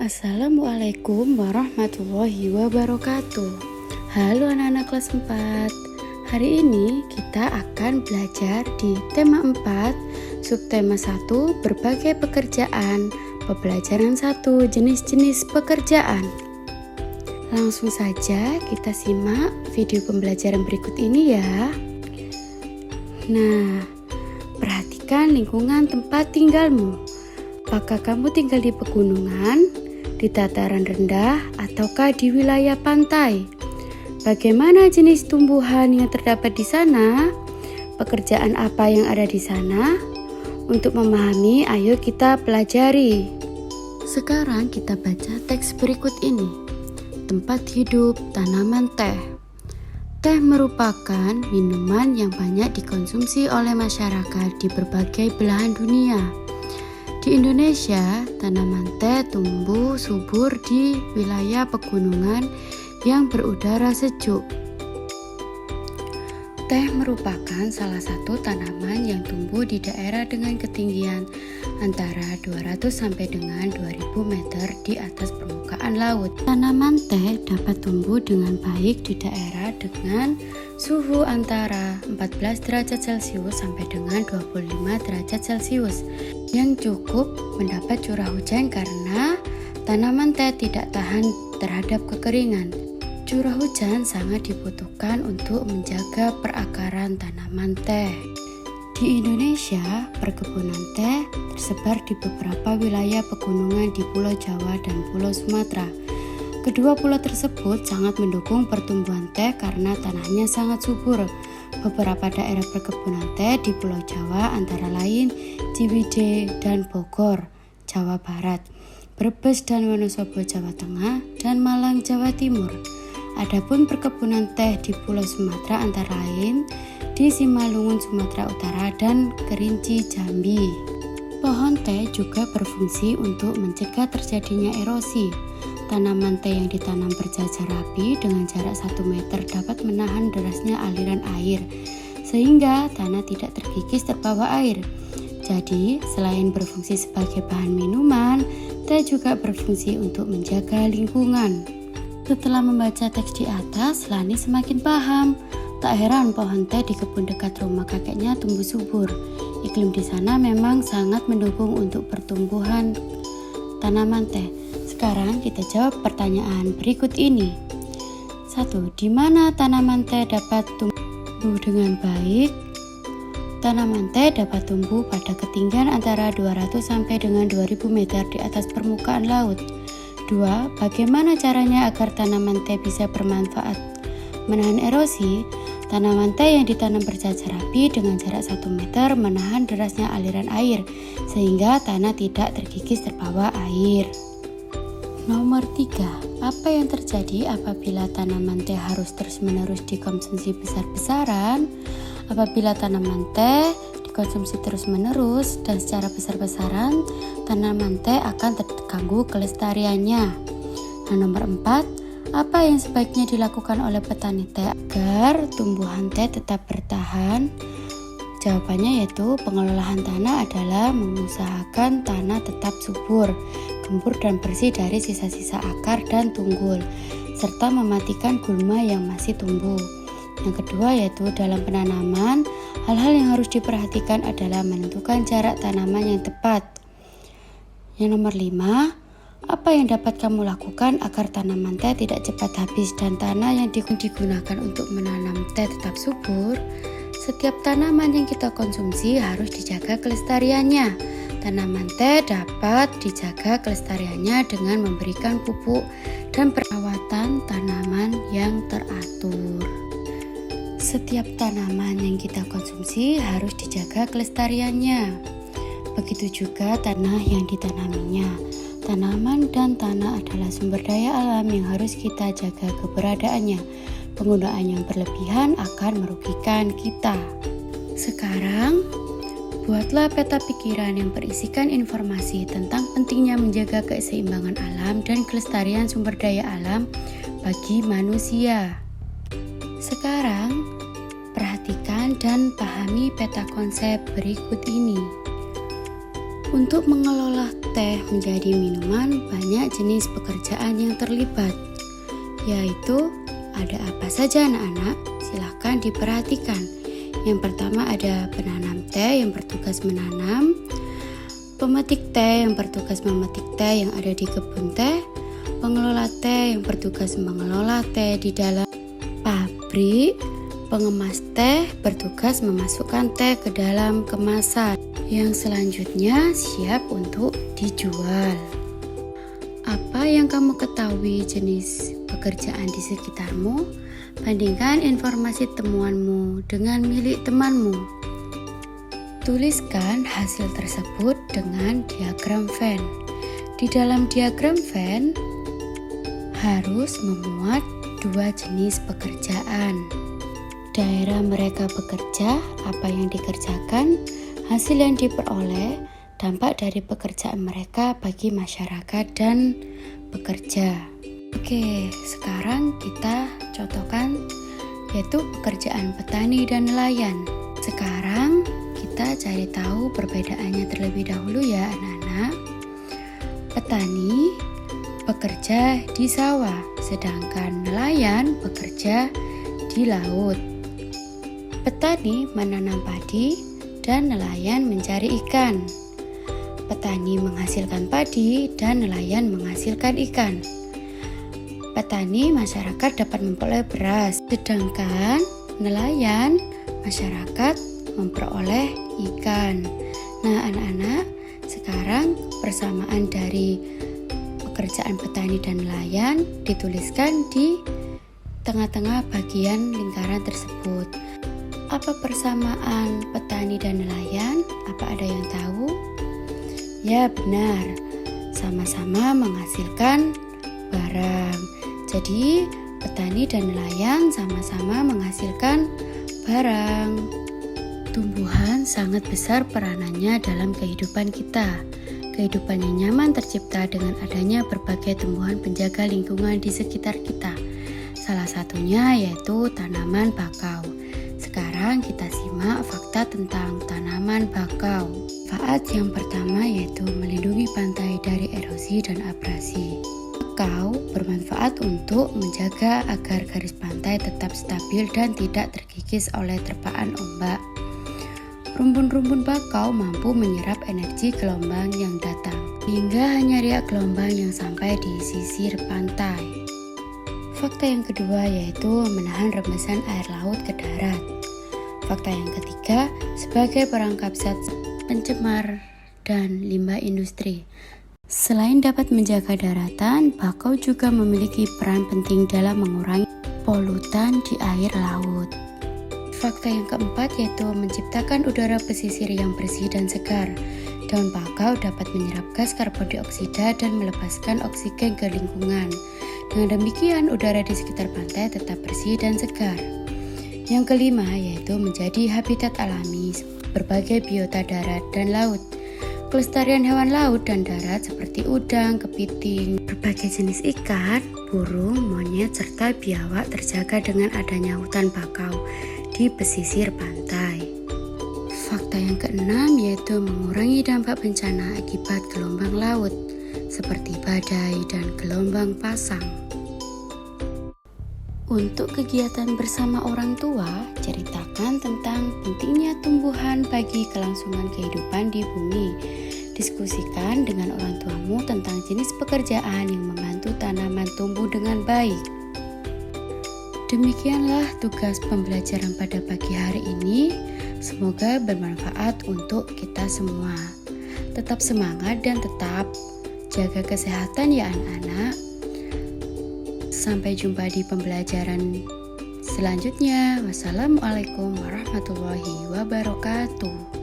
Assalamualaikum warahmatullahi wabarakatuh. Halo anak-anak kelas 4. Hari ini kita akan belajar di tema 4, subtema 1, berbagai pekerjaan, pembelajaran 1, jenis-jenis pekerjaan. Langsung saja kita simak video pembelajaran berikut ini ya. Nah, perhatikan lingkungan tempat tinggalmu. Apakah kamu tinggal di pegunungan, di dataran rendah, ataukah di wilayah pantai? Bagaimana jenis tumbuhan yang terdapat di sana? Pekerjaan apa yang ada di sana? Untuk memahami, ayo kita pelajari. Sekarang kita baca teks berikut ini. Tempat hidup tanaman teh. Teh merupakan minuman yang banyak dikonsumsi oleh masyarakat di berbagai belahan dunia. Di Indonesia, tanaman teh tumbuh subur di wilayah pegunungan yang berudara sejuk. Teh merupakan salah satu tanaman yang tumbuh di daerah dengan ketinggian antara 200 sampai dengan 2000 meter di atas permukaan laut. Tanaman teh dapat tumbuh dengan baik di daerah dengan suhu antara 14 derajat Celcius sampai dengan 25 derajat Celcius yang cukup mendapat curah hujan karena tanaman teh tidak tahan terhadap kekeringan. Curah hujan sangat dibutuhkan untuk menjaga perakaran tanaman teh. Di Indonesia, perkebunan teh tersebar di beberapa wilayah pegunungan di Pulau Jawa dan Pulau Sumatera. Kedua pulau tersebut sangat mendukung pertumbuhan teh karena tanahnya sangat subur. Beberapa daerah perkebunan teh di Pulau Jawa antara lain Ciwidey dan Bogor, Jawa Barat, Brebes dan Wonosobo, Jawa Tengah, dan Malang, Jawa Timur. Adapun perkebunan teh di Pulau Sumatera antara lain di Simalungun, Sumatera Utara, dan Kerinci, Jambi. Pohon teh juga berfungsi untuk mencegah terjadinya erosi. Tanaman teh yang ditanam berjajar rapi dengan jarak 1 meter dapat menahan derasnya aliran air, sehingga tanah tidak terkikis terbawa air. Jadi, selain berfungsi sebagai bahan minuman, teh juga berfungsi untuk menjaga lingkungan. Setelah membaca teks di atas, Lani semakin paham. Tak heran pohon teh di kebun dekat rumah kakeknya tumbuh subur. Iklim di sana memang sangat mendukung untuk pertumbuhan tanaman teh. Sekarang kita jawab pertanyaan berikut ini. 1. Di mana tanaman teh dapat tumbuh dengan baik? Tanaman teh dapat tumbuh pada ketinggian antara 200 sampai dengan 2000 meter di atas permukaan laut. 2. Bagaimana caranya agar tanaman teh bisa bermanfaat menahan erosi? Tanaman teh yang ditanam berjajar rapi dengan jarak 1 meter menahan derasnya aliran air, sehingga tanah tidak terkikis terbawa air. Nomor 3. Apa yang terjadi apabila tanaman teh harus terus-menerus dikonsumsi besar-besaran? Apabila tanaman teh dikonsumsi terus-menerus dan secara besar-besaran, tanaman teh akan terganggu kelestariannya. Nah, nomor 4. Apa yang sebaiknya dilakukan oleh petani teh agar tumbuhan teh tetap bertahan? Jawabannya yaitu pengelolaan tanah adalah mengusahakan tanah tetap subur, gembur dan bersih dari sisa-sisa akar dan tunggul, serta mematikan gulma yang masih tumbuh. Yang kedua yaitu dalam penanaman, hal-hal yang harus diperhatikan adalah menentukan jarak tanaman yang tepat. Yang nomor 5, apa yang dapat kamu lakukan agar tanaman teh tidak cepat habis dan tanah yang digunakan untuk menanam teh tetap subur? Setiap tanaman yang kita konsumsi harus dijaga kelestariannya. Tanaman teh dapat dijaga kelestariannya dengan memberikan pupuk dan perawatan tanaman yang teratur. Setiap tanaman yang kita konsumsi harus dijaga kelestariannya. Begitu juga tanah yang ditanaminya. Tanaman dan tanah adalah sumber daya alam yang harus kita jaga keberadaannya. Penggunaan yang berlebihan akan merugikan kita. Sekarang, buatlah peta pikiran yang berisikan informasi tentang pentingnya menjaga keseimbangan alam dan kelestarian sumber daya alam bagi manusia. Sekarang, perhatikan dan pahami peta konsep berikut ini. Untuk mengelola teh menjadi minuman, banyak jenis pekerjaan yang terlibat, yaitu ada apa saja anak-anak? Silahkan diperhatikan. Yang pertama ada penanam teh yang bertugas menanam, pemetik teh yang bertugas memetik teh yang ada di kebun teh, pengelola teh yang bertugas mengelola teh di dalam pabrik, pengemas teh bertugas memasukkan teh ke dalam kemasan yang selanjutnya siap untuk dijual. Apa yang kamu ketahui jenis pekerjaan di sekitarmu? Bandingkan informasi temuanmu dengan milik temanmu. Tuliskan hasil tersebut dengan diagram Venn. Di dalam diagram Venn harus memuat dua jenis pekerjaan. Daerah mereka bekerja, apa yang dikerjakan, hasil yang diperoleh, dampak dari pekerjaan mereka bagi masyarakat dan pekerja. Oke, sekarang kita contohkan yaitu pekerjaan petani dan nelayan. Sekarang kita cari tahu perbedaannya terlebih dahulu ya anak-anak. Petani bekerja di sawah, sedangkan nelayan bekerja di laut. Petani menanam padi dan nelayan mencari ikan. Petani menghasilkan padi dan nelayan menghasilkan ikan. Petani masyarakat dapat memperoleh beras, sedangkan nelayan masyarakat memperoleh ikan. Nah anak-anak, sekarang persamaan dari pekerjaan petani dan nelayan dituliskan di tengah-tengah bagian lingkaran tersebut. Apa persamaan petani dan nelayan? Apa ada yang tahu? Ya benar, sama-sama menghasilkan barang. Jadi petani dan nelayan sama-sama menghasilkan barang. Tumbuhan sangat besar peranannya dalam kehidupan kita. Kehidupan yang nyaman tercipta dengan adanya berbagai tumbuhan penjaga lingkungan di sekitar kita. Salah satunya yaitu tanaman bakau. Sekarang kita simak fakta tentang tanaman bakau. Manfaat yang pertama yaitu melindungi pantai dari erosi dan abrasi. Bakau bermanfaat untuk menjaga agar garis pantai tetap stabil dan tidak terkikis oleh terpaan ombak. Rumpun-rumpun bakau mampu menyerap energi gelombang yang datang, hingga hanya riak gelombang yang sampai di sisir pantai. Fakta yang kedua yaitu menahan rembesan air laut ke darat. Fakta yang ketiga, sebagai perangkap zat pencemar dan limbah industri. Selain dapat menjaga daratan, bakau juga memiliki peran penting dalam mengurangi polutan di air laut. Fakta yang keempat yaitu menciptakan udara pesisir yang bersih dan segar. Daun bakau dapat menyerap gas karbon dioksida dan melepaskan oksigen ke lingkungan. Dengan demikian, udara di sekitar pantai tetap bersih dan segar. Yang kelima yaitu menjadi habitat alami berbagai biota darat dan laut. Kelestarian hewan laut dan darat seperti udang, kepiting, berbagai jenis ikan, burung, monyet, serta biawak terjaga dengan adanya hutan bakau di pesisir pantai. Fakta yang keenam yaitu mengurangi dampak bencana akibat gelombang laut seperti badai dan gelombang pasang. Untuk kegiatan bersama orang tua, ceritakan tentang pentingnya tumbuhan bagi kelangsungan kehidupan di bumi. Diskusikan dengan orang tuamu tentang jenis pekerjaan yang membantu tanaman tumbuh dengan baik. Demikianlah tugas pembelajaran pada pagi hari ini. Semoga bermanfaat untuk kita semua. Tetap semangat dan tetap jaga kesehatan ya anak-anak. Sampai jumpa di pembelajaran selanjutnya. Wassalamualaikum warahmatullahi wabarakatuh.